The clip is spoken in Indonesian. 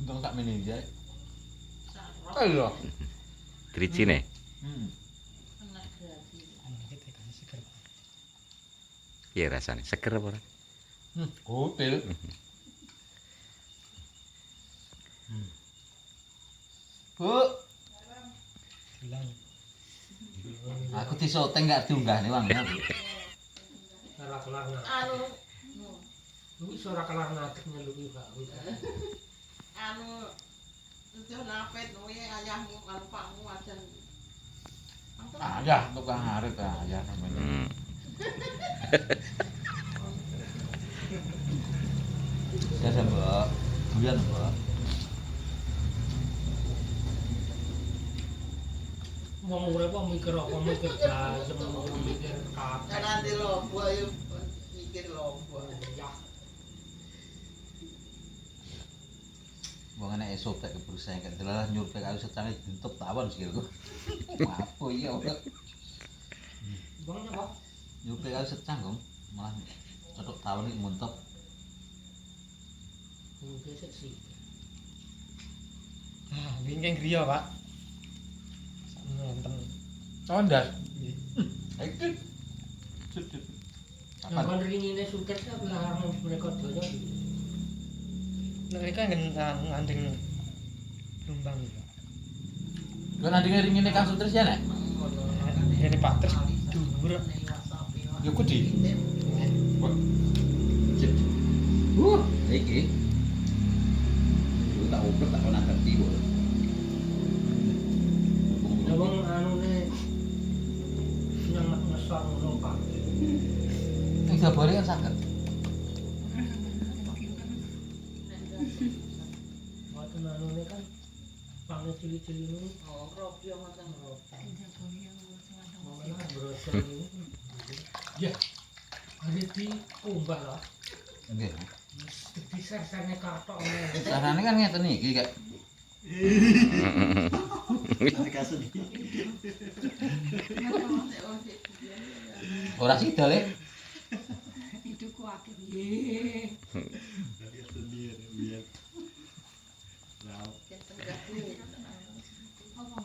Untung sak mene jae. Ayo. Drijine. Enak gratis. Piye rasane? Seger apa ora? Gopil. Bu. Aku disoteng gak diunggah nih, Bang. Ora kelar nak. Anu Wis ora kelar natik nyeluki Pak. itu napet nuwe ayahmu karo pakmu ajan. Ayah tukang arit ayah namanya. Ya Mbak. Buyan, Mbak. Wong urip kok mikir apa mikir dasem mikir kabeh. Nanti lo ayo mikir lobo. Ya. Wong enek sopek ke perusahaan kan delalah nyurpek aku secane ditutup tawon sikilku. Apa iya ora. Bang apa? Nyurpek aku secang, Gong. Malah cocok tawon iki muntok. Mungkin sih. Ah, wingking griya, Pak. Nonton. Condas. Iki. Yang kan ringine suket kan larang mereka doyo. Mereka ngandeng lumbang. Kan adine ringine Kang Sutris ya nek? Ini Pak Tris dhuwur. Ya kudi. Iki. Yo tak oper tak ana ngerti kok. Ya wong anune yang ngesor ngono Pak. Ning gabare kan saged. Waktu anune kan pange cili-cili ngono. Oh, robyo ngoten. Momenan brosur ini. Ya. Hari di umbah lah. Nggih. Di sersane katok. Carane kan ngeten iki kak. Ora sida le. Hidupku akeh piye.